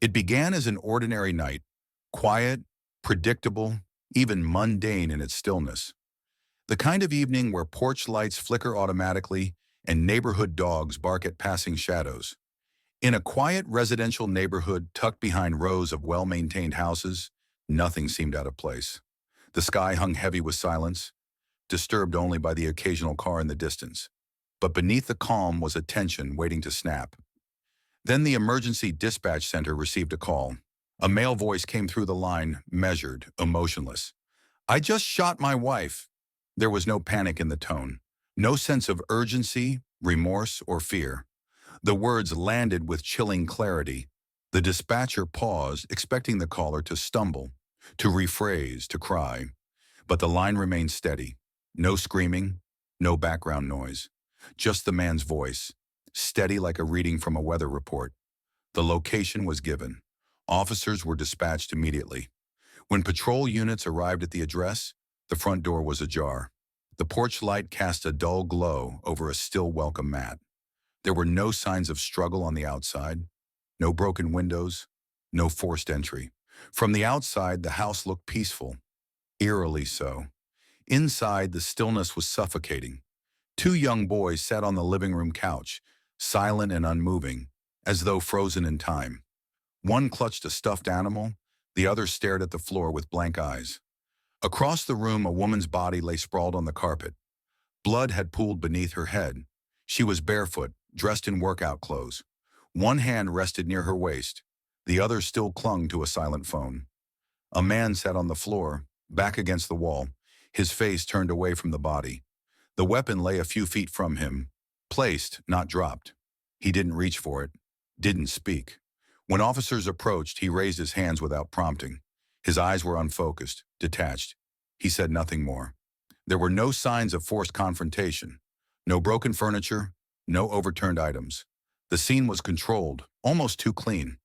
It began as an ordinary night, quiet, predictable, even mundane in its stillness. The kind of evening where porch lights flicker automatically and neighborhood dogs bark at passing shadows. In a quiet residential neighborhood tucked behind rows of well-maintained houses, nothing seemed out of place. The sky hung heavy with silence, disturbed only by the occasional car in the distance. But beneath the calm was a tension waiting to snap. Then the emergency dispatch center received a call. A male voice came through the line, measured, emotionless. "I just shot my wife." There was no panic in the tone, no sense of urgency, remorse, or fear. The words landed with chilling clarity. The dispatcher paused, expecting the caller to stumble, to rephrase, to cry. But the line remained steady. No screaming, no background noise. Just the man's voice, steady like a reading from a weather report. The location was given. Officers were dispatched immediately. When patrol units arrived at the address, the front door was ajar. The porch light cast a dull glow over a still welcome mat. There were no signs of struggle on the outside, no broken windows, no forced entry. From the outside, the house looked peaceful, eerily so. Inside, the stillness was suffocating. Two young boys sat on the living room couch, silent and unmoving, as though frozen in time. One clutched a stuffed animal, the other stared at the floor with blank eyes. Across the room, a woman's body lay sprawled on the carpet. Blood had pooled beneath her head. She was barefoot, dressed in workout clothes. One hand rested near her waist. The other still clung to a silent phone. A man sat on the floor, back against the wall, his face turned away from the body. The weapon lay a few feet from him, placed, not dropped. He didn't reach for it, didn't speak. When officers approached, he raised his hands without prompting. His eyes were unfocused, detached. He said nothing more. There were no signs of forced confrontation, no broken furniture, no overturned items. The scene was controlled, almost too clean.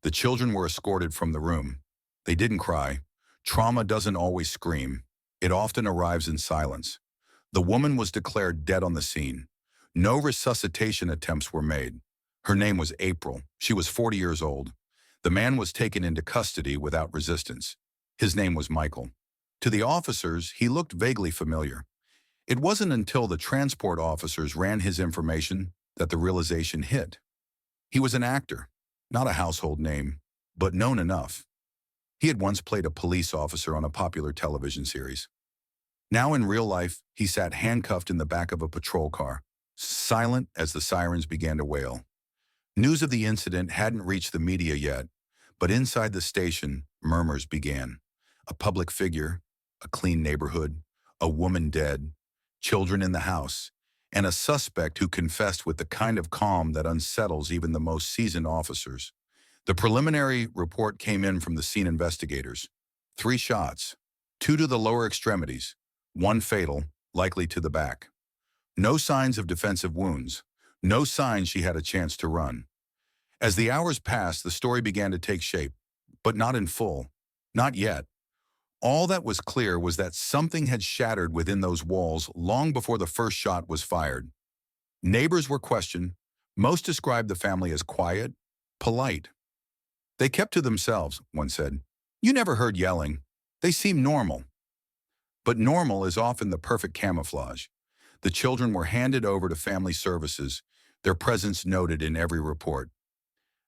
The children were escorted from the room. They didn't cry. Trauma doesn't always scream. It often arrives in silence. The woman was declared dead on the scene. No resuscitation attempts were made. Her name was April. She was 40 years old. The man was taken into custody without resistance. His name was Michael. To the officers, he looked vaguely familiar. It wasn't until the transport officers ran his information that the realization hit. He was an actor, not a household name, but known enough. He had once played a police officer on a popular television series. Now in real life, he sat handcuffed in the back of a patrol car, silent as the sirens began to wail. News of the incident hadn't reached the media yet, but inside the station, murmurs began. A public figure, a clean neighborhood, a woman dead, children in the house, and a suspect who confessed with the kind of calm that unsettles even the most seasoned officers. The preliminary report came in from the scene investigators. 3 shots, 2 to the lower extremities, 1 fatal, likely to the back. No signs of defensive wounds. No sign she had a chance to run. As the hours passed, the story began to take shape, but not in full. Not yet. All that was clear was that something had shattered within those walls long before the first shot was fired. Neighbors were questioned. Most described the family as quiet, polite. "They kept to themselves," one said. "You never heard yelling. They seemed normal." But normal is often the perfect camouflage. The children were handed over to family services, their presence noted in every report.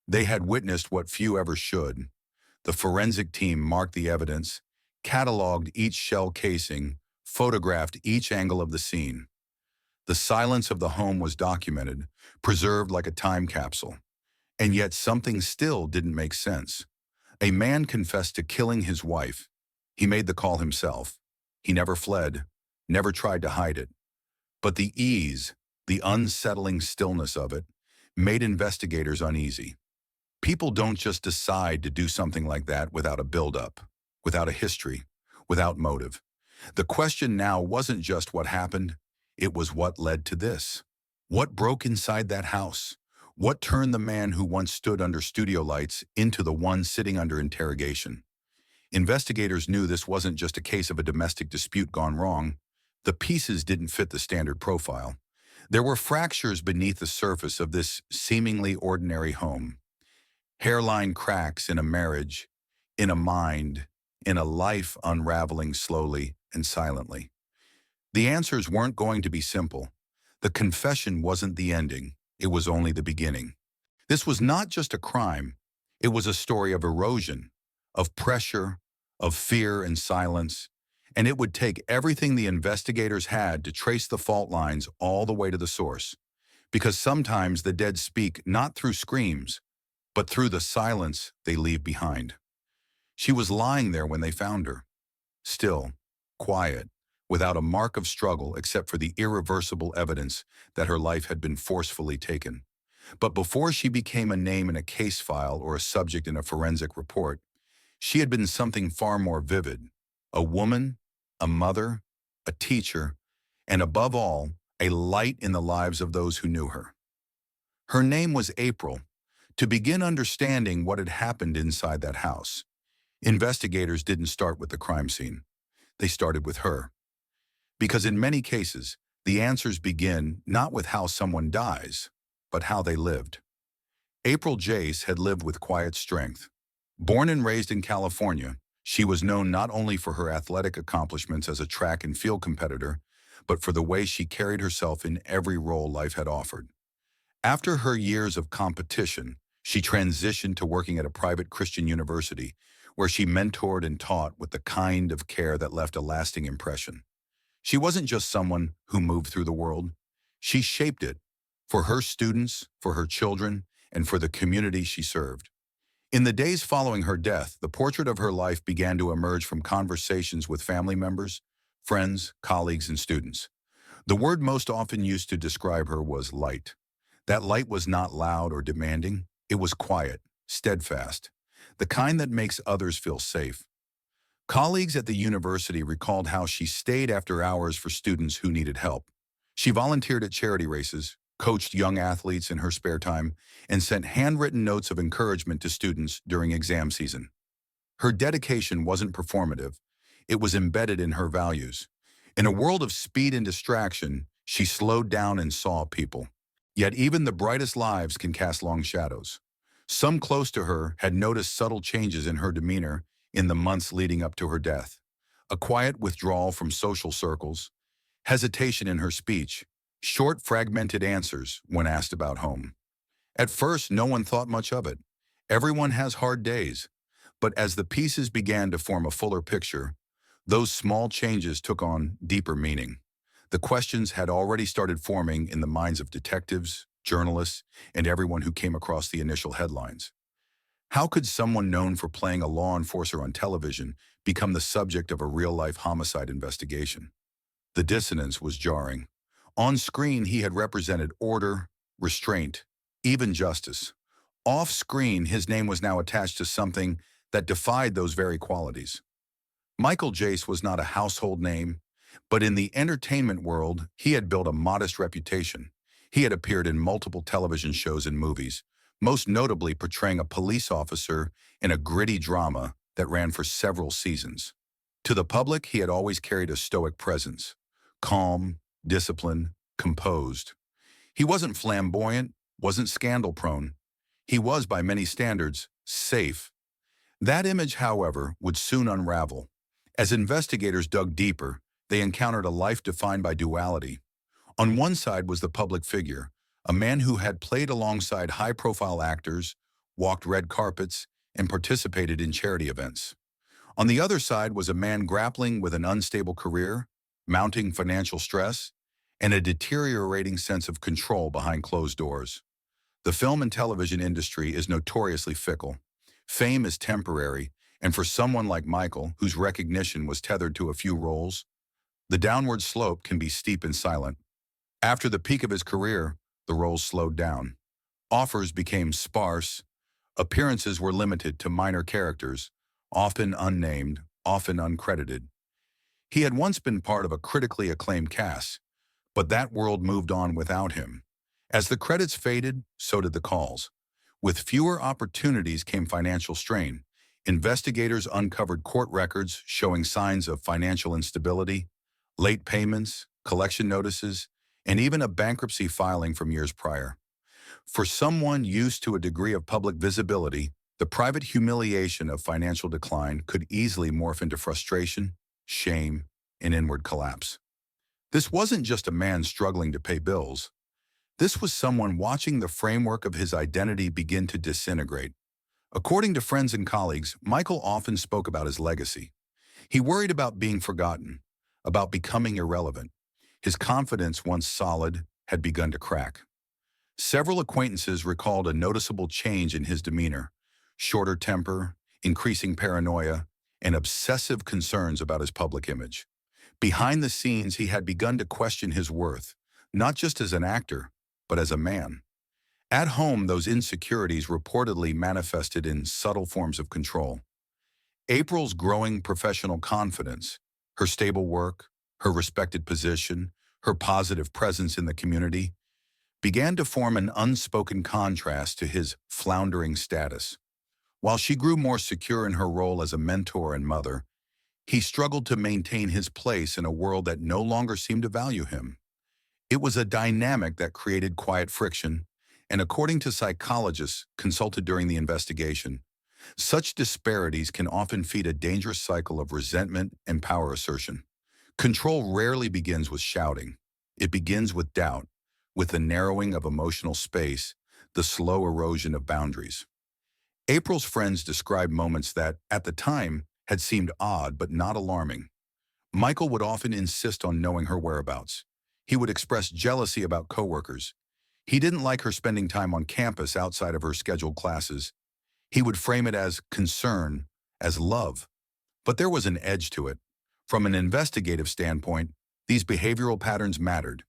They had witnessed what few ever should. The forensic team marked the evidence, cataloged each shell casing, photographed each angle of the scene. The silence of the home was documented, preserved like a time capsule. And yet something still didn't make sense. A man confessed to killing his wife. He made the call himself. He never fled, never tried to hide it. But the ease, the unsettling stillness of it, made investigators uneasy. People don't just decide to do something like that without a buildup, without a history, without motive. The question now wasn't just what happened, it was what led to this. What broke inside that house? What turned the man who once stood under studio lights into the one sitting under interrogation? Investigators knew this wasn't just a case of a domestic dispute gone wrong. The pieces didn't fit the standard profile. There were fractures beneath the surface of this seemingly ordinary home. Hairline cracks in a marriage, in a mind, in a life unraveling slowly and silently. The answers weren't going to be simple. The confession wasn't the ending. It was only the beginning. This was not just a crime. It was a story of erosion, of pressure, of fear and silence. And it would take everything the investigators had to trace the fault lines all the way to the source. Because sometimes the dead speak not through screams, but through the silence they leave behind. She was lying there when they found her, still, quiet, without a mark of struggle except for the irreversible evidence that her life had been forcefully taken. But before she became a name in a case file or a subject in a forensic report, she had been something far more vivid: a woman, a mother, a teacher, and above all, a light in the lives of those who knew her. Her name was April. To begin understanding what had happened inside that house, investigators didn't start with the crime scene. They started with her. Because in many cases, the answers begin not with how someone dies, but how they lived. April Jace had lived with quiet strength. Born and raised in California, she was known not only for her athletic accomplishments as a track and field competitor, but for the way she carried herself in every role life had offered. After her years of competition, she transitioned to working at a private Christian university, where she mentored and taught with the kind of care that left a lasting impression. She wasn't just someone who moved through the world. She shaped it for her students, for her children, and for the community she served. In the days following her death, the portrait of her life began to emerge from conversations with family members, friends, colleagues, and students. The word most often used to describe her was light. That light was not loud or demanding. It was quiet, steadfast, the kind that makes others feel safe. Colleagues at the university recalled how she stayed after hours for students who needed help. She volunteered at charity races, coached young athletes in her spare time, and sent handwritten notes of encouragement to students during exam season. Her dedication wasn't performative. It was embedded in her values. In a world of speed and distraction, she slowed down and saw people. Yet even the brightest lives can cast long shadows. Some close to her had noticed subtle changes in her demeanor in the months leading up to her death. A quiet withdrawal from social circles, hesitation in her speech, short fragmented answers when asked about home. At first, no one thought much of it. Everyone has hard days. But as the pieces began to form a fuller picture, those small changes took on deeper meaning. The questions had already started forming in the minds of detectives, journalists, and everyone who came across the initial headlines. How could someone known for playing a law enforcer on television become the subject of a real-life homicide investigation? The dissonance was jarring. On screen, he had represented order, restraint, even justice. Off-screen, his name was now attached to something that defied those very qualities. Michael Jace was not a household name, but in the entertainment world, he had built a modest reputation. He had appeared in multiple television shows and movies, most notably portraying a police officer in a gritty drama that ran for several seasons. To the public, he had always carried a stoic presence, calm, disciplined, composed. He wasn't flamboyant, wasn't scandal-prone. He was, by many standards, safe. That image, however, would soon unravel. As investigators dug deeper, they encountered a life defined by duality. On one side was the public figure, a man who had played alongside high-profile actors, walked red carpets, and participated in charity events. On the other side was a man grappling with an unstable career, mounting financial stress, and a deteriorating sense of control behind closed doors. The film and television industry is notoriously fickle. Fame is temporary, and for someone like Michael, whose recognition was tethered to a few roles, the downward slope can be steep and silent. After the peak of his career, the roles slowed down. Offers became sparse. Appearances were limited to minor characters, often unnamed, often uncredited. He had once been part of a critically acclaimed cast, but that world moved on without him. As the credits faded, so did the calls. With fewer opportunities came financial strain. Investigators uncovered court records showing signs of financial instability, late payments, collection notices, and even a bankruptcy filing from years prior. For someone used to a degree of public visibility, the private humiliation of financial decline could easily morph into frustration, shame, and inward collapse. This wasn't just a man struggling to pay bills. This was someone watching the framework of his identity begin to disintegrate. According to friends and colleagues, Michael often spoke about his legacy. He worried about being forgotten, about becoming irrelevant. His confidence, once solid, had begun to crack. Several acquaintances recalled a noticeable change in his demeanor, shorter temper, increasing paranoia, and obsessive concerns about his public image. Behind the scenes, he had begun to question his worth, not just as an actor, but as a man. At home, those insecurities reportedly manifested in subtle forms of control. April's growing professional confidence, her stable work, her respected position, her positive presence in the community, began to form an unspoken contrast to his floundering status. While she grew more secure in her role as a mentor and mother, he struggled to maintain his place in a world that no longer seemed to value him. It was a dynamic that created quiet friction, and according to psychologists consulted during the investigation, such disparities can often feed a dangerous cycle of resentment and power assertion. Control rarely begins with shouting. It begins with doubt, with the narrowing of emotional space, the slow erosion of boundaries. April's friends described moments that, at the time, had seemed odd but not alarming. Michael would often insist on knowing her whereabouts. He would express jealousy about coworkers. He didn't like her spending time on campus outside of her scheduled classes. He would frame it as concern, as love. But there was an edge to it. From an investigative standpoint, these behavioral patterns mattered.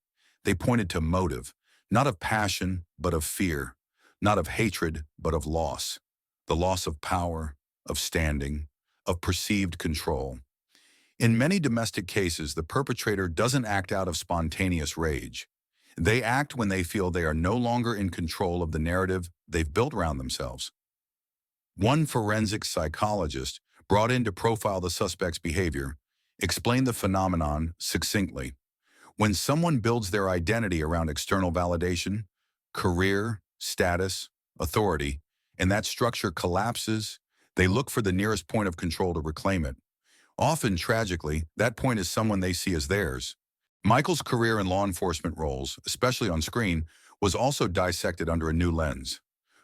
They pointed to motive, not of passion, but of fear, not of hatred, but of loss. The loss of power, of standing, of perceived control. In many domestic cases, the perpetrator doesn't act out of spontaneous rage. They act when they feel they are no longer in control of the narrative they've built around themselves. One forensic psychologist, brought in to profile the suspect's behavior, explained the phenomenon succinctly. When someone builds their identity around external validation, career, status, authority, and that structure collapses, they look for the nearest point of control to reclaim it. Often, tragically, that point is someone they see as theirs. Michael's career in law enforcement roles, especially on screen, was also dissected under a new lens.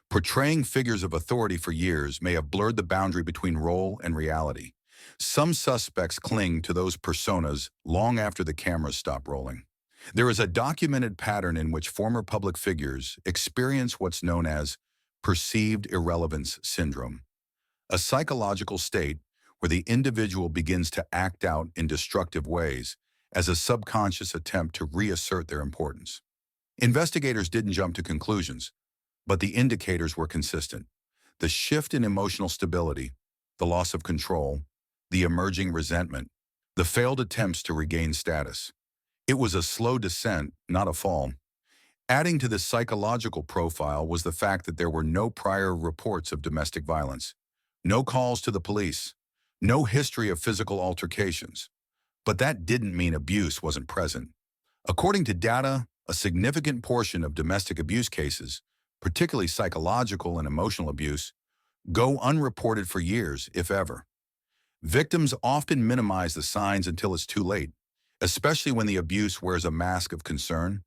Portraying figures of authority for years may have blurred the boundary between role and reality. Some suspects cling to those personas long after the cameras stop rolling. There is a documented pattern in which former public figures experience what's known as perceived irrelevance syndrome, a psychological state where the individual begins to act out in destructive ways as a subconscious attempt to reassert their importance. Investigators didn't jump to conclusions, but the indicators were consistent. The shift in emotional stability, the loss of control, the emerging resentment, the failed attempts to regain status. It was a slow descent, not a fall. Adding to this psychological profile was the fact that there were no prior reports of domestic violence, no calls to the police, no history of physical altercations. But that didn't mean abuse wasn't present. According to data, a significant portion of domestic abuse cases, particularly psychological and emotional abuse, go unreported for years, if ever. Victims often minimize the signs until it's too late, especially when the abuse wears a mask of concern.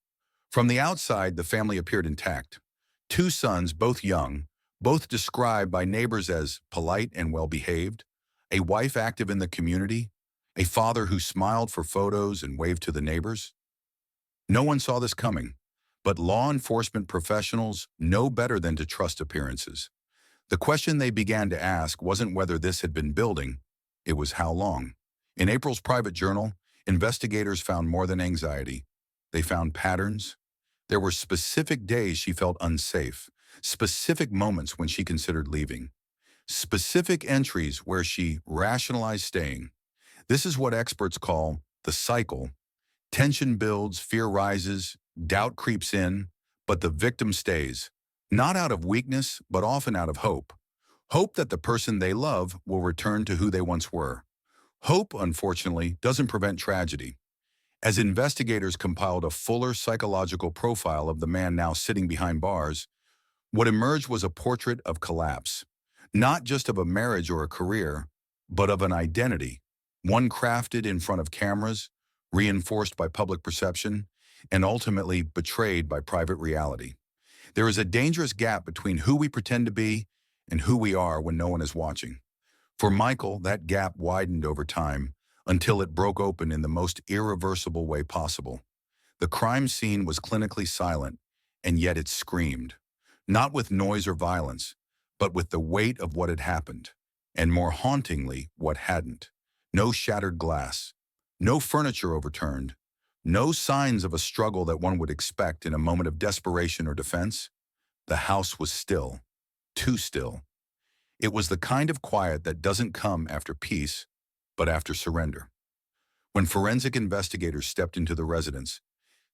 From the outside, the family appeared intact. Two sons, both young, both described by neighbors as polite and well-behaved, a wife active in the community, a father who smiled for photos and waved to the neighbors. No one saw this coming, but law enforcement professionals know better than to trust appearances. The question they began to ask wasn't whether this had been building, it was how long. In April's private journal, investigators found more than anxiety. They found patterns. There were specific days she felt unsafe, specific moments when she considered leaving, specific entries where she rationalized staying. This is what experts call the cycle. Tension builds, fear rises, doubt creeps in, but the victim stays, not out of weakness, but often out of hope. Hope that the person they love will return to who they once were. Hope, unfortunately, doesn't prevent tragedy. As investigators compiled a fuller psychological profile of the man now sitting behind bars, what emerged was a portrait of collapse, not just of a marriage or a career, but of an identity, one crafted in front of cameras, reinforced by public perception, and ultimately betrayed by private reality. There is a dangerous gap between who we pretend to be and who we are when no one is watching. For Michael, that gap widened over time until it broke open in the most irreversible way possible. The crime scene was clinically silent, and yet it screamed, not with noise or violence, but with the weight of what had happened, and more hauntingly, what hadn't. No shattered glass, no furniture overturned, no signs of a struggle that one would expect in a moment of desperation or defense. The house was still, too still. It was the kind of quiet that doesn't come after peace, but after surrender. When forensic investigators stepped into the residence,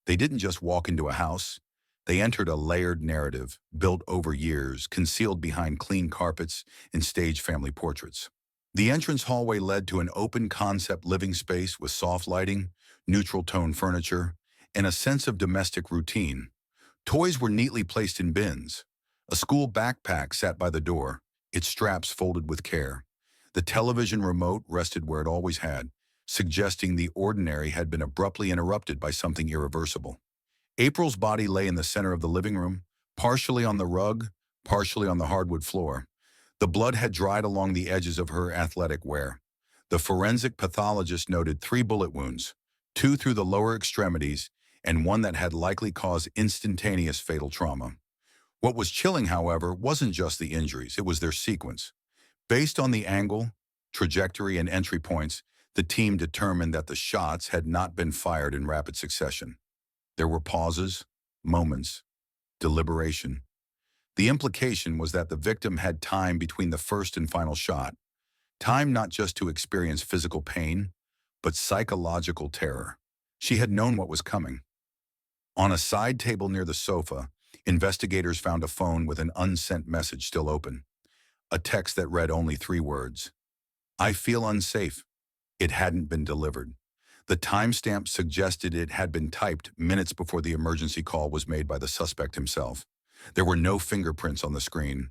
they didn't just walk into a house. They entered a layered narrative, built over years, concealed behind clean carpets and staged family portraits. The entrance hallway led to an open-concept living space with soft lighting, neutral-tone furniture, and a sense of domestic routine. Toys were neatly placed in bins. A school backpack sat by the door, its straps folded with care. The television remote rested where it always had, suggesting the ordinary had been abruptly interrupted by something irreversible. April's body lay in the center of the living room, partially on the rug, partially on the hardwood floor. The blood had dried along the edges of her athletic wear. The forensic pathologist noted 3 bullet wounds, 2 through the lower extremities, and one that had likely caused instantaneous fatal trauma. What was chilling, however, wasn't just the injuries, it was their sequence. Based on the angle, trajectory, and entry points, the team determined that the shots had not been fired in rapid succession. There were pauses, moments, deliberation. The implication was that the victim had time between the first and final shot, time not just to experience physical pain, but psychological terror. She had known what was coming. On a side table near the sofa, investigators found a phone with an unsent message still open, a text that read only 3 words. "I feel unsafe." It hadn't been delivered. The timestamp suggested it had been typed minutes before the emergency call was made by the suspect himself. There were no fingerprints on the screen.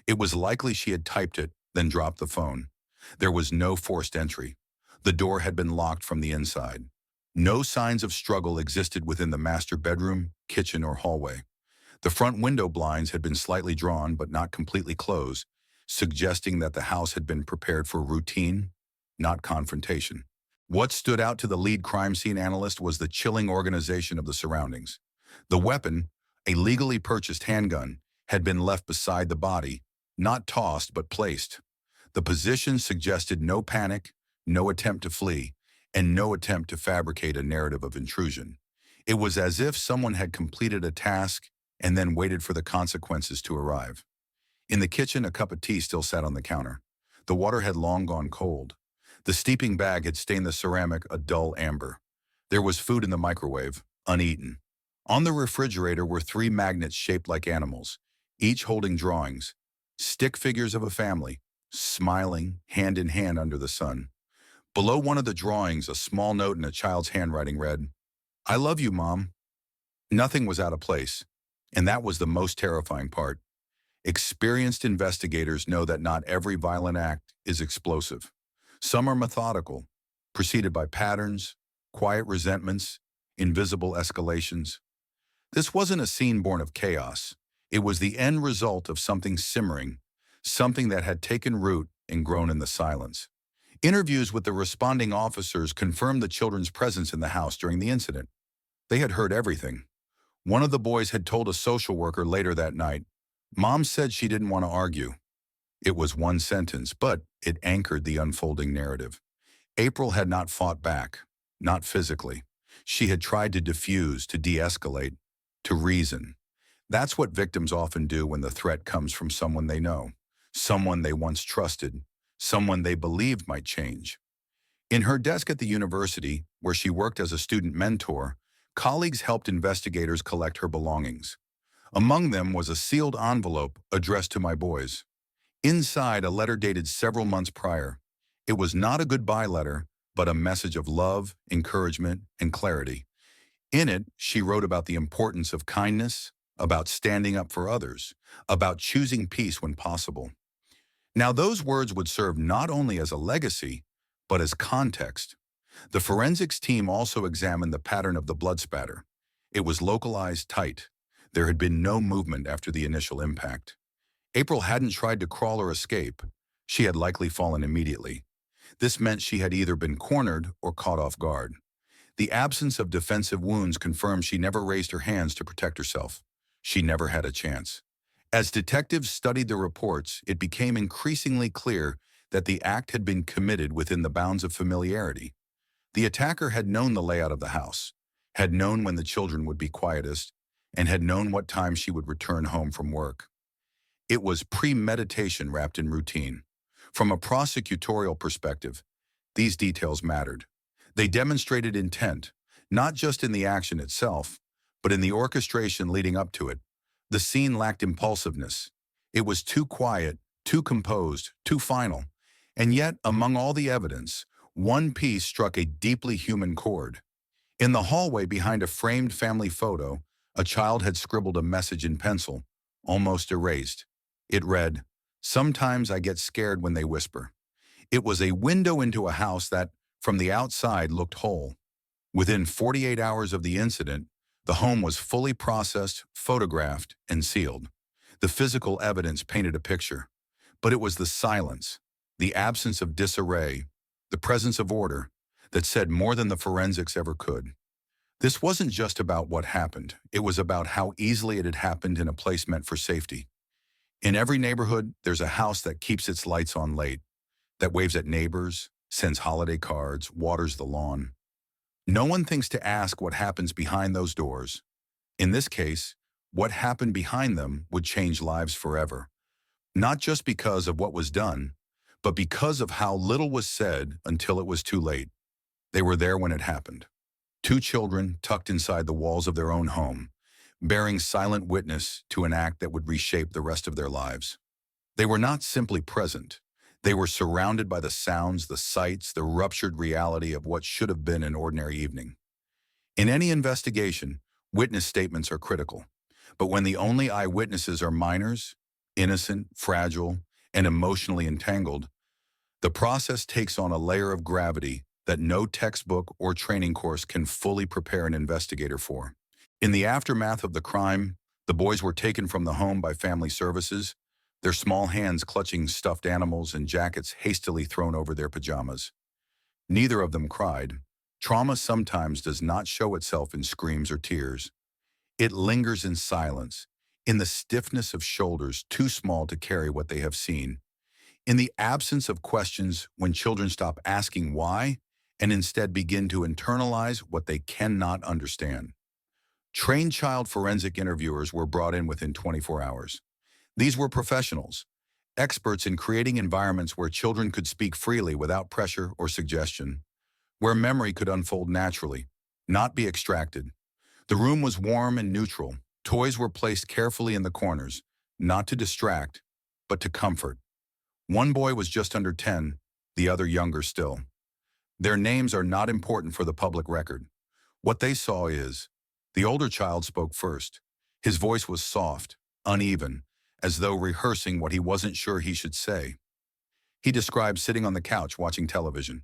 It was likely she had typed it, then dropped the phone. There was no forced entry. The door had been locked from the inside. No signs of struggle existed within the master bedroom, kitchen, or hallway. The front window blinds had been slightly drawn but not completely closed, suggesting that the house had been prepared for routine, not confrontation. What stood out to the lead crime scene analyst was the chilling organization of the surroundings. The weapon, a legally purchased handgun, had been left beside the body, not tossed but placed. The position suggested no panic, no attempt to flee, and no attempt to fabricate a narrative of intrusion. It was as if someone had completed a task and then waited for the consequences to arrive. In the kitchen, a cup of tea still sat on the counter. The water had long gone cold. The steeping bag had stained the ceramic a dull amber. There was food in the microwave, uneaten. On the refrigerator were 3 magnets shaped like animals, each holding drawings, stick figures of a family, smiling, hand in hand under the sun. Below one of the drawings, a small note in a child's handwriting read, "I love you, Mom." Nothing was out of place, and that was the most terrifying part. Experienced investigators know that not every violent act is explosive. Some are methodical, preceded by patterns, quiet resentments, invisible escalations. This wasn't a scene born of chaos. It was the end result of something simmering, something that had taken root and grown in the silence. Interviews with the responding officers confirmed the children's presence in the house during the incident. They had heard everything. One of the boys had told a social worker later that night, "Mom said she didn't want to argue." It was one sentence, but it anchored the unfolding narrative. April had not fought back, not physically. She had tried to diffuse, to de-escalate, to reason. That's what victims often do when the threat comes from someone they know, someone they once trusted, someone they believed might change. In her desk at the university, where she worked as a student mentor, colleagues helped investigators collect her belongings. Among them was a sealed envelope addressed to my boys. Inside, a letter dated several months prior. It was not a goodbye letter, but a message of love, encouragement, and clarity. In it, she wrote about the importance of kindness, about standing up for others, about choosing peace when possible. Now, those words would serve not only as a legacy, but as context. The forensics team also examined the pattern of the blood spatter. It was localized tight. There had been no movement after the initial impact. April hadn't tried to crawl or escape. She had likely fallen immediately. This meant she had either been cornered or caught off guard. The absence of defensive wounds confirmed she never raised her hands to protect herself. She never had a chance. As detectives studied the reports, it became increasingly clear that the act had been committed within the bounds of familiarity. The attacker had known the layout of the house, had known when the children would be quietest, and had known what time she would return home from work. It was premeditation wrapped in routine. From a prosecutorial perspective, these details mattered. They demonstrated intent, not just in the action itself, but in the orchestration leading up to it. The scene lacked impulsiveness. It was too quiet, too composed, too final. And yet, among all the evidence, one piece struck a deeply human chord. In the hallway behind a framed family photo, a child had scribbled a message in pencil, almost erased. It read, "Sometimes I get scared when they whisper." It was a window into a house that, from the outside, looked whole. Within 48 hours of the incident, the home was fully processed, photographed, and sealed. The physical evidence painted a picture, but it was the silence, the absence of disarray, the presence of order, that said more than the forensics ever could. This wasn't just about what happened. It was about how easily it had happened in a place meant for safety. In every neighborhood, there's a house that keeps its lights on late, that waves at neighbors, sends holiday cards, waters the lawn. No one thinks to ask what happens behind those doors. In this case, what happened behind them would change lives forever. Not just because of what was done, but because of how little was said until it was too late. They were there when it happened. Two children tucked inside the walls of their own home, bearing silent witness to an act that would reshape the rest of their lives. They were not simply present. They were surrounded by the sounds, the sights, the ruptured reality of what should have been an ordinary evening. In any investigation, witness statements are critical. But when the only eyewitnesses are minors, innocent, fragile, and emotionally entangled, the process takes on a layer of gravity that no textbook or training course can fully prepare an investigator for. In the aftermath of the crime, the boys were taken from the home by family services, their small hands clutching stuffed animals and jackets hastily thrown over their pajamas. Neither of them cried. Trauma sometimes does not show itself in screams or tears. It lingers in silence, in the stiffness of shoulders too small to carry what they have seen, in the absence of questions when children stop asking why and instead begin to internalize what they cannot understand. Trained child forensic interviewers were brought in within 24 hours. These were professionals, experts in creating environments where children could speak freely without pressure or suggestion, where memory could unfold naturally, not be extracted. The room was warm and neutral. Toys were placed carefully in the corners, not to distract, but to comfort. One boy was just under 10, the other younger still. Their names are not important for the public record. What they saw is, the older child spoke first. His voice was soft, uneven, as though rehearsing what he wasn't sure he should say. He described sitting on the couch watching television.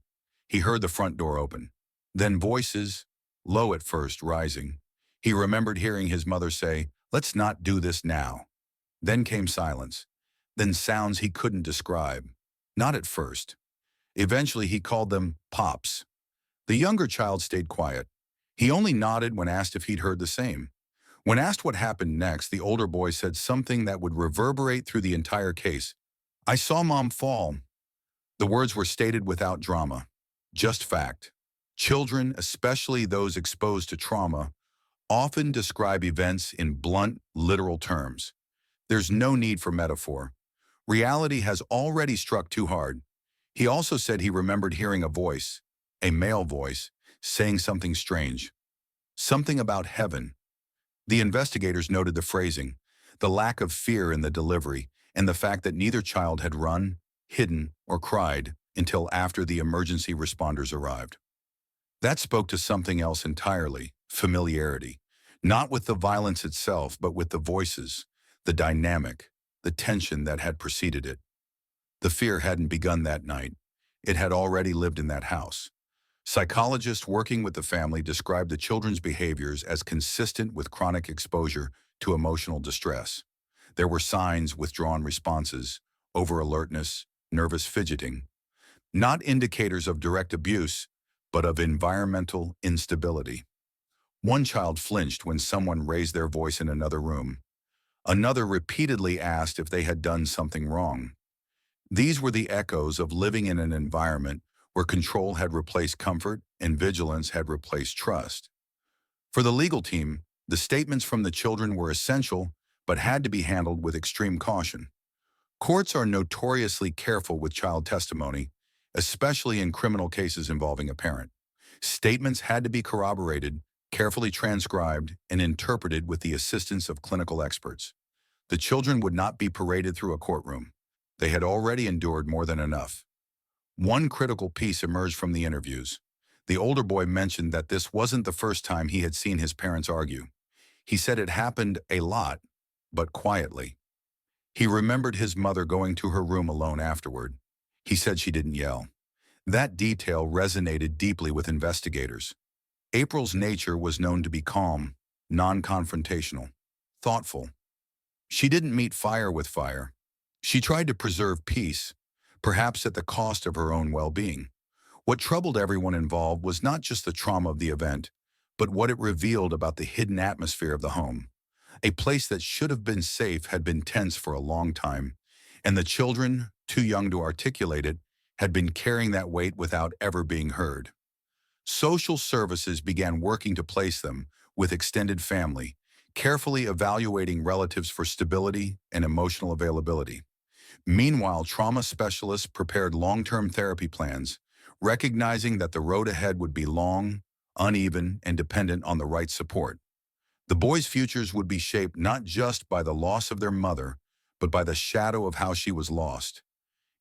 He heard the front door open. Then voices, low at first, rising. He remembered hearing his mother say, "Let's not do this now." Then came silence. Then sounds he couldn't describe. Not at first. Eventually he called them pops. The younger child stayed quiet. He only nodded when asked if he'd heard the same. When asked what happened next, the older boy said something that would reverberate through the entire case. "I saw Mom fall." The words were stated without drama, just fact. Children, especially those exposed to trauma, often describe events in blunt, literal terms. There's no need for metaphor. Reality has already struck too hard. He also said he remembered hearing a voice, a male voice, saying something strange. Something about heaven. The investigators noted the phrasing, the lack of fear in the delivery, and the fact that neither child had run, hidden, or cried. until after the emergency responders arrived. That spoke to something else entirely, familiarity. Not with the violence itself, but with the voices, the dynamic, the tension that had preceded it. The fear hadn't begun that night. It had already lived in that house. Psychologists working with the family described the children's behaviors as consistent with chronic exposure to emotional distress. There were signs, withdrawn responses, over-alertness, nervous fidgeting, not indicators of direct abuse, but of environmental instability. One child flinched when someone raised their voice in another room. Another repeatedly asked if they had done something wrong. These were the echoes of living in an environment where control had replaced comfort and vigilance had replaced trust. For the legal team, the statements from the children were essential but had to be handled with extreme caution. Courts are notoriously careful with child testimony, especially in criminal cases involving a parent. Statements had to be corroborated, carefully transcribed, and interpreted with the assistance of clinical experts. The children would not be paraded through a courtroom. They had already endured more than enough. One critical piece emerged from the interviews. The older boy mentioned that this wasn't the first time he had seen his parents argue. He said it happened a lot, but quietly. He remembered his mother going to her room alone afterward. He said she didn't yell. That detail resonated deeply with investigators. April's nature was known to be calm, non-confrontational, thoughtful. She didn't meet fire with fire. She tried to preserve peace, perhaps at the cost of her own well-being. What troubled everyone involved was not just the trauma of the event, but what it revealed about the hidden atmosphere of the home. A place that should have been safe had been tense for a long time, and the children, too young to articulate it, had been carrying that weight without ever being heard. Social services began working to place them with extended family, carefully evaluating relatives for stability and emotional availability. Meanwhile, trauma specialists prepared long-term therapy plans, recognizing that the road ahead would be long, uneven, and dependent on the right support. The boys' futures would be shaped not just by the loss of their mother, but by the shadow of how she was lost.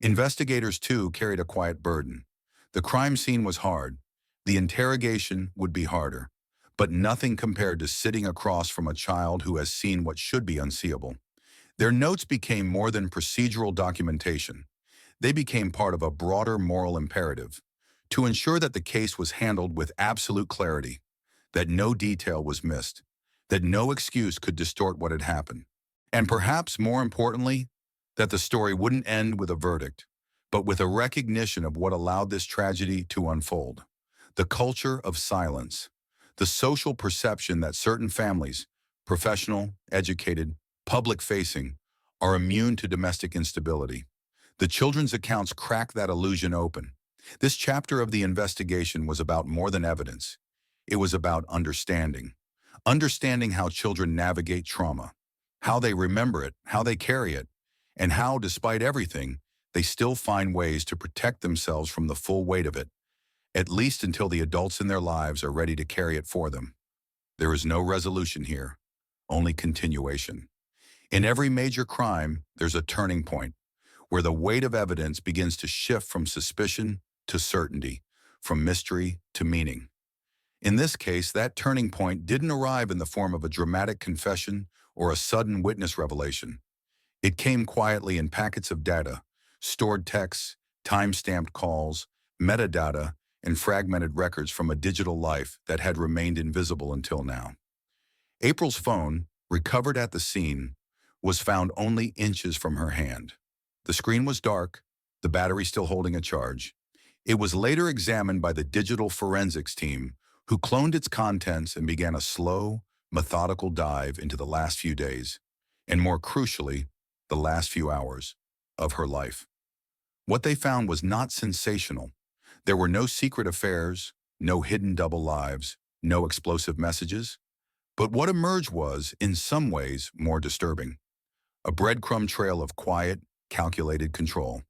Investigators, too, carried a quiet burden. The crime scene was hard. The interrogation would be harder, but nothing compared to sitting across from a child who has seen what should be unseeable. Their notes became more than procedural documentation. They became part of a broader moral imperative to ensure that the case was handled with absolute clarity, that no detail was missed, that no excuse could distort what had happened, and perhaps more importantly, that the story wouldn't end with a verdict, but with a recognition of what allowed this tragedy to unfold. The culture of silence, the social perception that certain families, professional, educated, public-facing, are immune to domestic instability. The children's accounts crack that illusion open. This chapter of the investigation was about more than evidence. It was about understanding. Understanding how children navigate trauma, how they remember it, how they carry it, and how, despite everything, they still find ways to protect themselves from the full weight of it, at least until the adults in their lives are ready to carry it for them. There is no resolution here, only continuation. In every major crime, there's a turning point, where the weight of evidence begins to shift from suspicion to certainty, from mystery to meaning. In this case, that turning point didn't arrive in the form of a dramatic confession or a sudden witness revelation. It came quietly in packets of data, stored texts, time-stamped calls, metadata, and fragmented records from a digital life that had remained invisible until now. April's phone, recovered at the scene, was found only inches from her hand. The screen was dark, the battery still holding a charge. It was later examined by the digital forensics team, who cloned its contents and began a slow, methodical dive into the last few days, and more crucially, the last few hours of her life. What they found was not sensational. There were no secret affairs, no hidden double lives, no explosive messages. But what emerged was, in some ways, more disturbing. A breadcrumb trail of quiet, calculated control.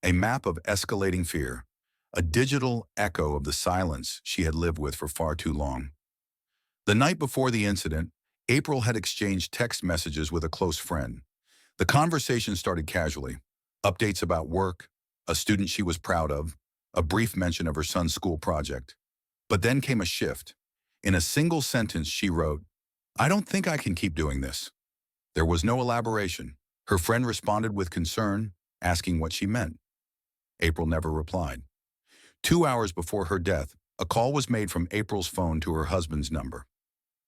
A map of escalating fear. A digital echo of the silence she had lived with for far too long. The night before the incident, April had exchanged text messages with a close friend. The conversation started casually. Updates about work, a student she was proud of, a brief mention of her son's school project. But then came a shift. In a single sentence, she wrote, "I don't think I can keep doing this." There was no elaboration. Her friend responded with concern, asking what she meant. April never replied. 2 hours before her death, a call was made from April's phone to her husband's number.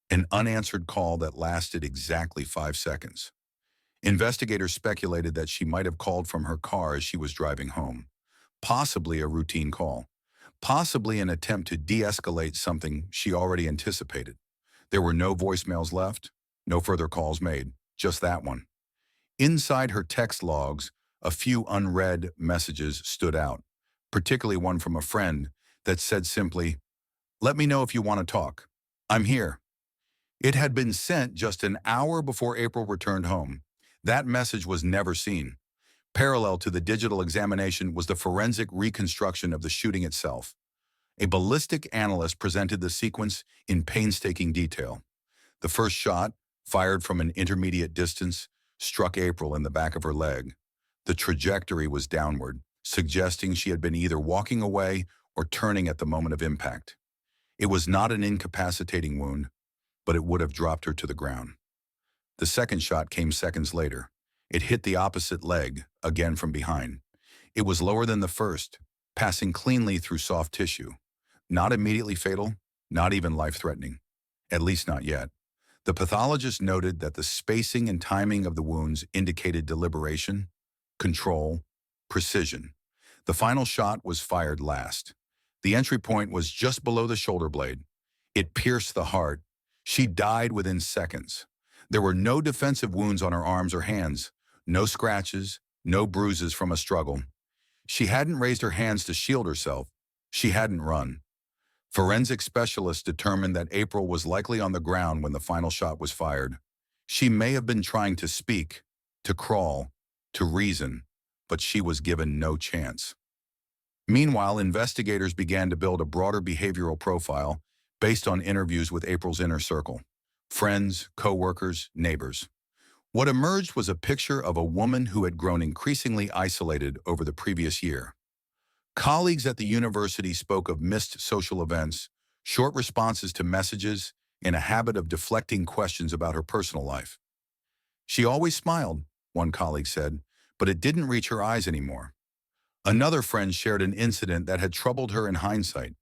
An unanswered call that lasted exactly 5 seconds. Investigators speculated that she might have called from her car as she was driving home. Possibly a routine call. Possibly an attempt to de-escalate something she already anticipated. There were no voicemails left, no further calls made, just that one. Inside her text logs, a few unread messages stood out, particularly one from a friend that said simply, "Let me know if you want to talk. I'm here." It had been sent just an hour before April returned home. That message was never seen. Parallel to the digital examination was the forensic reconstruction of the shooting itself. A ballistic analyst presented the sequence in painstaking detail. The first shot, fired from an intermediate distance, struck April in the back of her leg. The trajectory was downward, suggesting she had been either walking away or turning at the moment of impact. It was not an incapacitating wound, but it would have dropped her to the ground. The second shot came seconds later. It hit the opposite leg, again from behind. It was lower than the first, passing cleanly through soft tissue. Not immediately fatal, not even life-threatening. At least not yet. The pathologist noted that the spacing and timing of the wounds indicated deliberation, control, precision. The final shot was fired last. The entry point was just below the shoulder blade. It pierced the heart. She died within seconds. There were no defensive wounds on her arms or hands, no scratches, no bruises from a struggle. She hadn't raised her hands to shield herself. She hadn't run. Forensic specialists determined that April was likely on the ground when the final shot was fired. She may have been trying to speak, to crawl, to reason, but she was given no chance. Meanwhile, investigators began to build a broader behavioral profile based on interviews with April's inner circle: friends, co-workers, neighbors. What emerged was a picture of a woman who had grown increasingly isolated over the previous year. Colleagues at the university spoke of missed social events, short responses to messages, and a habit of deflecting questions about her personal life. "She always smiled," one colleague said, "but it didn't reach her eyes anymore." Another friend shared an incident that had troubled her in hindsight.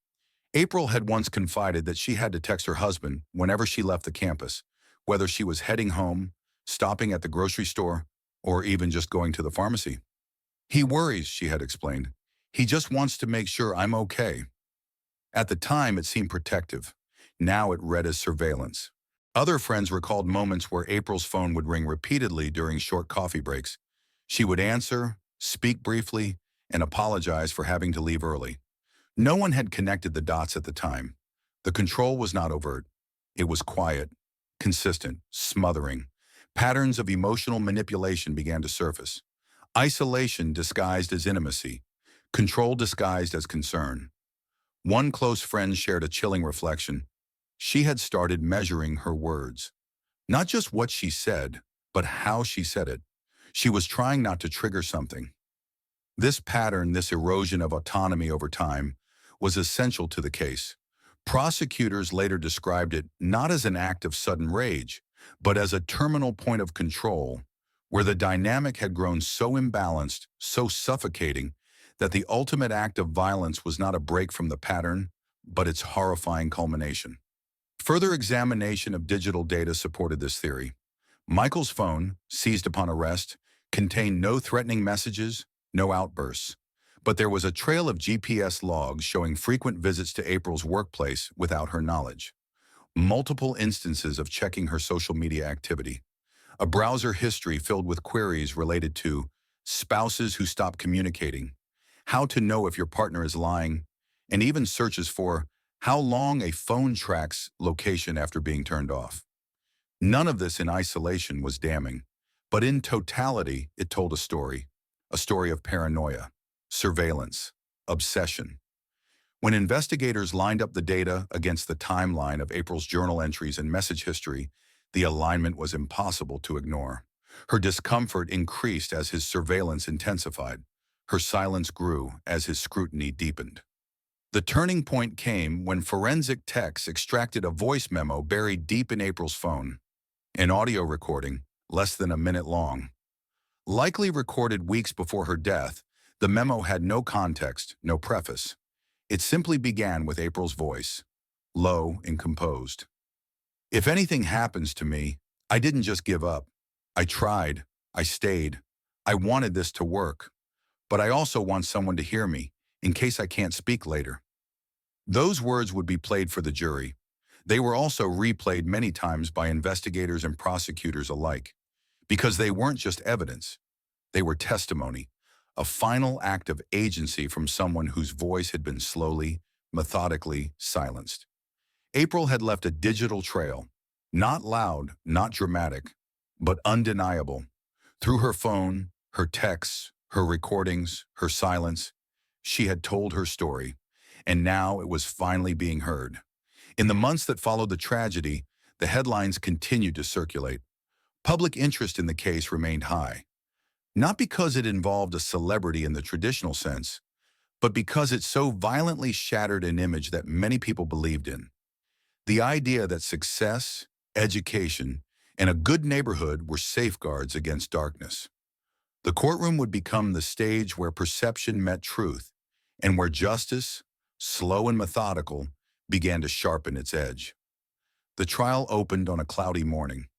April had once confided that she had to text her husband whenever she left the campus, whether she was heading home, stopping at the grocery store, or even just going to the pharmacy. "He worries," she had explained. "He just wants to make sure I'm okay." At the time, it seemed protective. Now it read as surveillance. Other friends recalled moments where April's phone would ring repeatedly during short coffee breaks. She would answer, speak briefly, and apologize for having to leave early. No one had connected the dots at the time. The control was not overt. It was quiet, consistent, smothering. Patterns of emotional manipulation began to surface. Isolation disguised as intimacy. Control disguised as concern. One close friend shared a chilling reflection. She had started measuring her words. Not just what she said, but how she said it. She was trying not to trigger something. This pattern, this erosion of autonomy over time, was essential to the case. Prosecutors later described it not as an act of sudden rage, but as a terminal point of control, where the dynamic had grown so imbalanced, so suffocating, that the ultimate act of violence was not a break from the pattern, but its horrifying culmination. Further examination of digital data supported this theory. Michael's phone, seized upon arrest, contained no threatening messages, no outbursts. But there was a trail of GPS logs showing frequent visits to April's workplace without her knowledge. Multiple instances of checking her social media activity. A browser history filled with queries related to spouses who stop communicating, how to know if your partner is lying, and even searches for how long a phone tracks location after being turned off. None of this in isolation was damning, but in totality, it told a story of paranoia, surveillance, obsession. When investigators lined up the data against the timeline of April's journal entries and message history, the alignment was impossible to ignore. Her discomfort increased as his surveillance intensified. Her silence grew as his scrutiny deepened. The turning point came when forensic techs extracted a voice memo buried deep in April's phone, an audio recording, less than a minute long. Likely recorded weeks before her death, the memo had no context, no preface. It simply began with April's voice, low and composed. "If anything happens to me, I didn't just give up. I tried. I stayed. I wanted this to work. But I also want someone to hear me, in case I can't speak later." Those words would be played for the jury. They were also replayed many times by investigators and prosecutors alike, because they weren't just evidence. They were testimony, a final act of agency from someone whose voice had been slowly, methodically silenced. April had left a digital trail, not loud, not dramatic, but undeniable. Through her phone, her texts, her recordings, her silence, she had told her story, and now it was finally being heard. In the months that followed the tragedy, the headlines continued to circulate. Public interest in the case remained high, not because it involved a celebrity in the traditional sense, but because it so violently shattered an image that many people believed in. The idea that success, education, and a good neighborhood were safeguards against darkness. The courtroom would become the stage where perception met truth, and where justice, slow and methodical, began to sharpen its edge. The trial opened on a cloudy morning.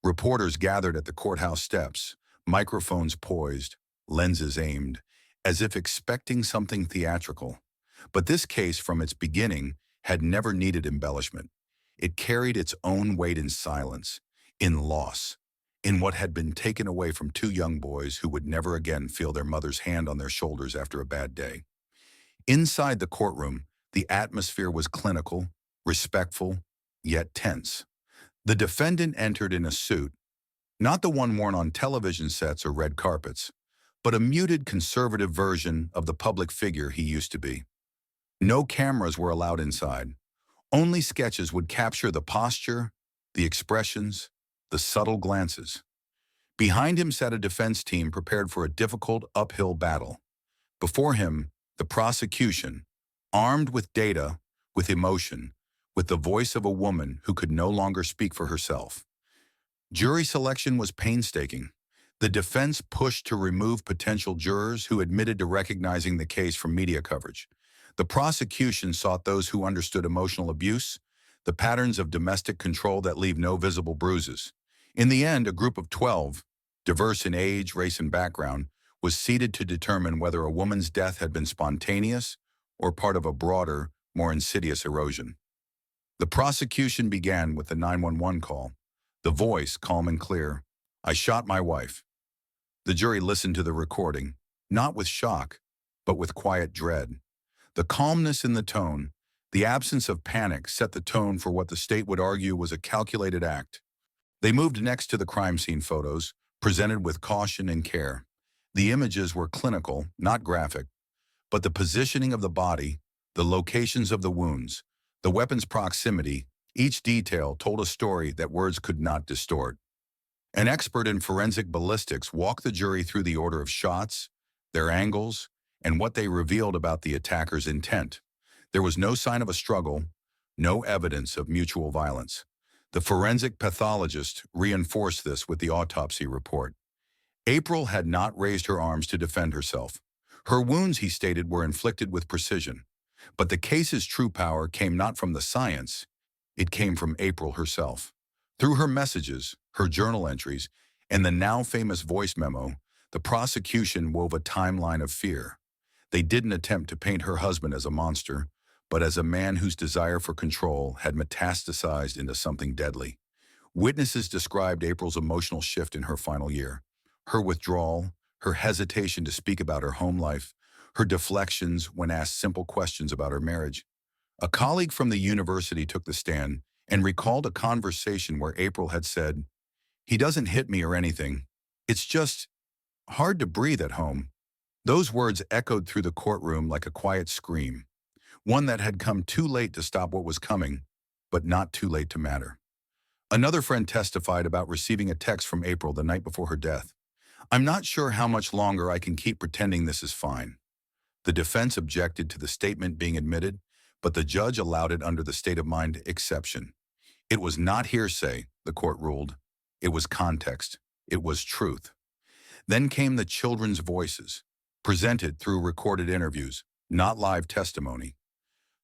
Reporters gathered at the courthouse steps, microphones poised, lenses aimed, as if expecting something theatrical. But this case, from its beginning, had never needed embellishment. It carried its own weight in silence, in loss, in what had been taken away from two young boys who would never again feel their mother's hand on their shoulders after a bad day. Inside the courtroom, the atmosphere was clinical, respectful, yet tense. The defendant entered in a suit, not the one worn on television sets or red carpets, but a muted conservative version of the public figure he used to be. No cameras were allowed inside. Only sketches would capture the posture, the expressions, the subtle glances. Behind him sat a defense team prepared for a difficult uphill battle. Before him, the prosecution, armed with data, with emotion, with the voice of a woman who could no longer speak for herself. Jury selection was painstaking. The defense pushed to remove potential jurors who admitted to recognizing the case from media coverage. The prosecution sought those who understood emotional abuse, the patterns of domestic control that leave no visible bruises. In the end, a group of 12, diverse in age, race, and background, was seated to determine whether a woman's death had been spontaneous or part of a broader, more insidious erosion. The prosecution began with the 911 call. The voice, calm and clear, "I shot my wife." The jury listened to the recording, not with shock, but with quiet dread. The calmness in the tone, the absence of panic, set the tone for what the state would argue was a calculated act. They moved next to the crime scene photos, presented with caution and care. The images were clinical, not graphic, but the positioning of the body, the locations of the wounds, the weapon's proximity, each detail told a story that words could not distort. An expert in forensic ballistics walked the jury through the order of shots, their angles, and what they revealed about the attacker's intent. There was no sign of a struggle, no evidence of mutual violence. The forensic pathologist reinforced this with the autopsy report. April had not raised her arms to defend herself. Her wounds, he stated, were inflicted with precision. But the case's true power came not from the science, it came from April herself. Through her messages, her journal entries, and the now famous voice memo, the prosecution wove a timeline of fear. They didn't attempt to paint her husband as a monster, but as a man whose desire for control had metastasized into something deadly. Witnesses described April's emotional shift in her final year. Her withdrawal, her hesitation to speak about her home life, her deflections when asked simple questions about her marriage. A colleague from the university took the stand and recalled a conversation where April had said, "He doesn't hit me or anything. It's just hard to breathe at home." Those words echoed through the courtroom like a quiet scream, one that had come too late to stop what was coming, but not too late to matter. Another friend testified about receiving a text from April the night before her death. I'm not sure how much longer I can keep pretending this is fine. The defense objected to the statement being admitted, but the judge allowed it under the state of mind exception. It was not hearsay, the court ruled. It was context. It was truth. Then came the children's voices, presented through recorded interviews, not live testimony.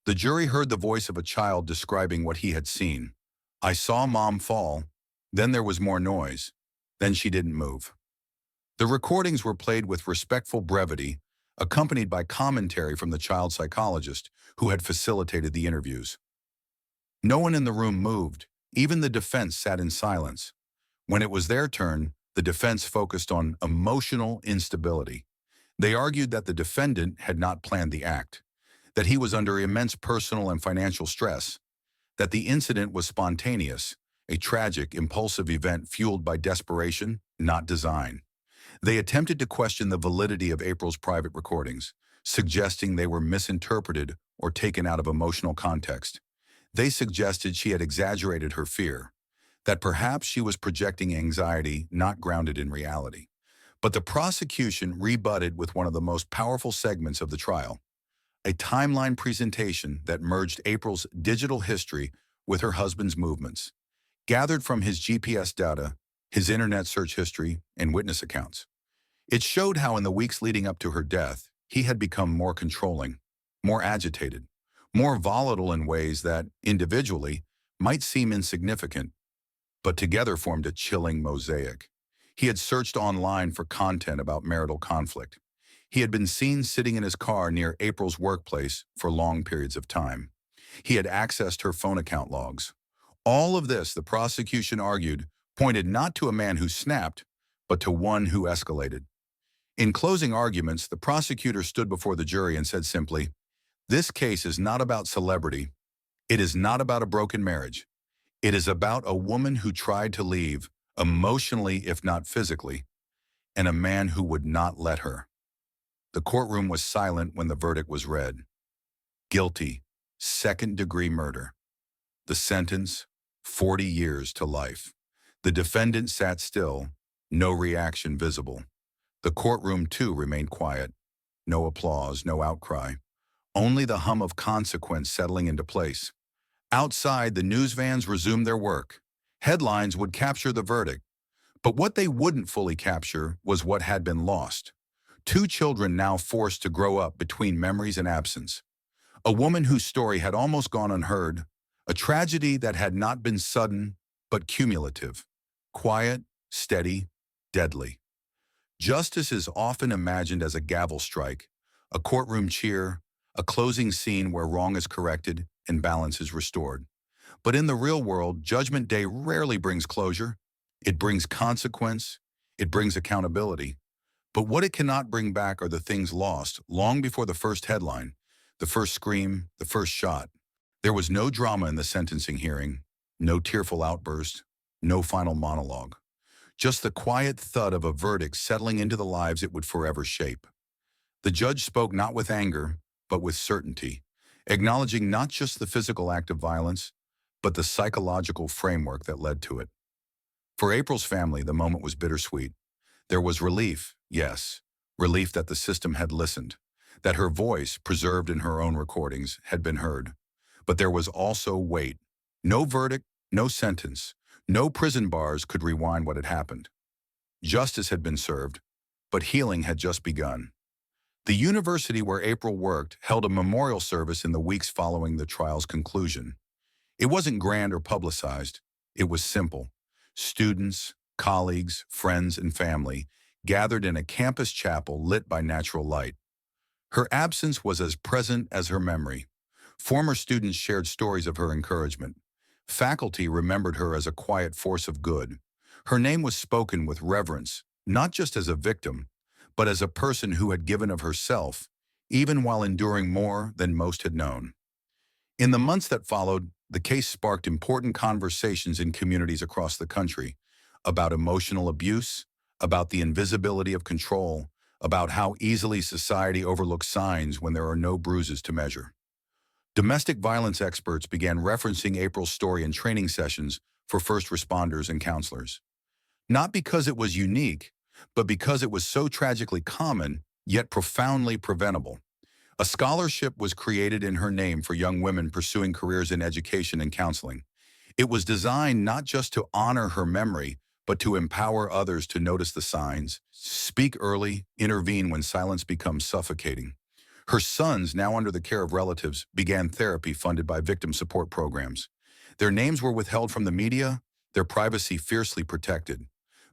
The jury heard the voice of a child describing what he had seen. I saw Mom fall. Then there was more noise. Then she didn't move. The recordings were played with respectful brevity, accompanied by commentary from the child psychologist who had facilitated the interviews. No one in the room moved. Even the defense sat in silence. When it was their turn, the defense focused on emotional instability. They argued that the defendant had not planned the act, that he was under immense personal and financial stress, that the incident was spontaneous, a tragic, impulsive event fueled by desperation, not design. They attempted to question the validity of April's private recordings, suggesting they were misinterpreted or taken out of emotional context. They suggested she had exaggerated her fear, that perhaps she was projecting anxiety not grounded in reality. But the prosecution rebutted with one of the most powerful segments of the trial, a timeline presentation that merged April's digital history with her husband's movements, gathered from his GPS data, his internet search history, and witness accounts. It showed how in the weeks leading up to her death, he had become more controlling, more agitated, more volatile in ways that, individually, might seem insignificant, but together formed a chilling mosaic. He had searched online for content about marital conflict. He had been seen sitting in his car near April's workplace for long periods of time. He had accessed her phone account logs. All of this, the prosecution argued, pointed not to a man who snapped, but to one who escalated. In closing arguments, the prosecutor stood before the jury and said simply, "This case is not about celebrity. It is not about a broken marriage. It is about a woman who tried to leave, emotionally if not physically, and a man who would not let her." The courtroom was silent when the verdict was read. Guilty, second-degree murder. The sentence, 40 years to life. The defendant sat still, no reaction visible. The courtroom, too, remained quiet. No applause, no outcry. Only the hum of consequence settling into place. Outside, the news vans resumed their work. Headlines would capture the verdict. But what they wouldn't fully capture was what had been lost. Two children now forced to grow up between memories and absence. A woman whose story had almost gone unheard. A tragedy that had not been sudden, but cumulative. Quiet, steady, deadly. Justice is often imagined as a gavel strike, a courtroom cheer, a closing scene where wrong is corrected and balance is restored. But in the real world, Judgment Day rarely brings closure. It brings consequence. It brings accountability. But what it cannot bring back are the things lost long before the first headline, the first scream, the first shot. There was no drama in the sentencing hearing, no tearful outburst, no final monologue. Just the quiet thud of a verdict settling into the lives it would forever shape. The judge spoke not with anger, but with certainty, acknowledging not just the physical act of violence, but the psychological framework that led to it. For April's family, the moment was bittersweet. There was relief, yes, relief that the system had listened, that her voice, preserved in her own recordings, had been heard. But there was also weight. No verdict, no sentence, no prison bars could rewind what had happened. Justice had been served, but healing had just begun. The university where April worked held a memorial service in the weeks following the trial's conclusion. It wasn't grand or publicized. It was simple. Students, colleagues, friends, and family gathered in a campus chapel lit by natural light. Her absence was as present as her memory. Former students shared stories of her encouragement. Faculty remembered her as a quiet force of good. Her name was spoken with reverence, not just as a victim, but as a person who had given of herself, even while enduring more than most had known. In the months that followed, the case sparked important conversations in communities across the country about emotional abuse, about the invisibility of control, about how easily society overlooks signs when there are no bruises to measure. Domestic violence experts began referencing April's story in training sessions for first responders and counselors. Not because it was unique, but because it was so tragically common, yet profoundly preventable. A scholarship was created in her name for young women pursuing careers in education and counseling. It was designed not just to honor her memory, but to empower others to notice the signs, speak early, intervene when silence becomes suffocating. Her sons, now under the care of relatives, began therapy funded by victim support programs. Their names were withheld from the media, their privacy fiercely protected.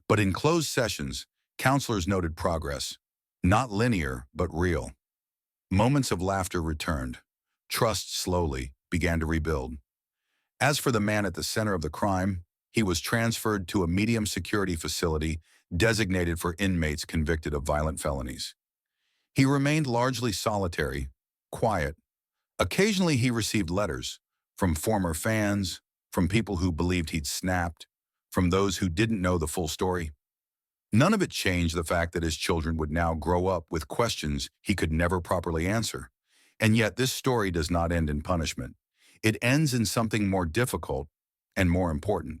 But in closed sessions, counselors noted progress, not linear, but real. Moments of laughter returned. Trust slowly began to rebuild. As for the man at the center of the crime, he was transferred to a medium security facility designated for inmates convicted of violent felonies. He remained largely solitary, quiet. Occasionally he received letters from former fans, from people who believed he'd snapped, from those who didn't know the full story. None of it changed the fact that his children would now grow up with questions he could never properly answer. And yet this story does not end in punishment. It ends in something more difficult and more important.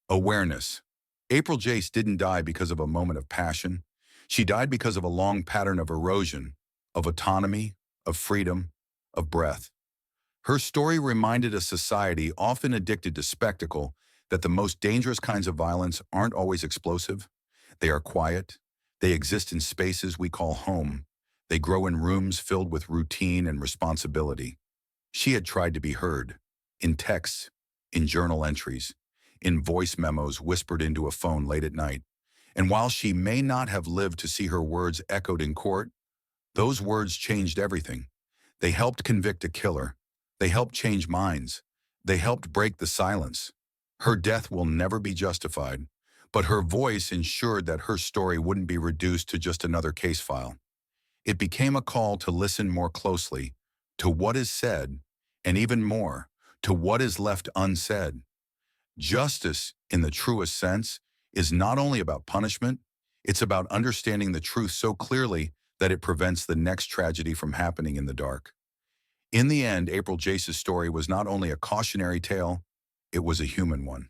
Awareness. April Jace didn't die because of a moment of passion. She died because of a long pattern of erosion, of autonomy, of freedom, of breath. Her story reminded a society often addicted to spectacle that the most dangerous kinds of violence aren't always explosive. They are quiet. They exist in spaces we call home. They grow in rooms filled with routine and responsibility. She had tried to be heard, in texts, in journal entries, in voice memos whispered into a phone late at night. And while she may not have lived to see her words echoed in court, those words changed everything. They helped convict a killer. They helped change minds. They helped break the silence. Her death will never be justified, but her voice ensured that her story wouldn't be reduced to just another case file. It became a call to listen more closely to what is said, and even more, to what is left unsaid. Justice, in the truest sense, is not only about punishment, it's about understanding the truth so clearly that it prevents the next tragedy from happening in the dark. In the end, April Jace's story was not only a cautionary tale, it was a human one.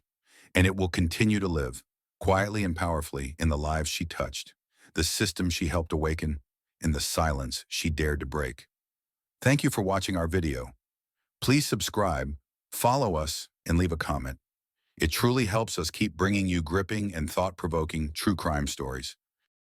And it will continue to live, quietly and powerfully, in the lives she touched, the system she helped awaken, and the silence she dared to break. Thank you for watching our video. Please subscribe, follow us, and leave a comment. It truly helps us keep bringing you gripping and thought-provoking true crime stories.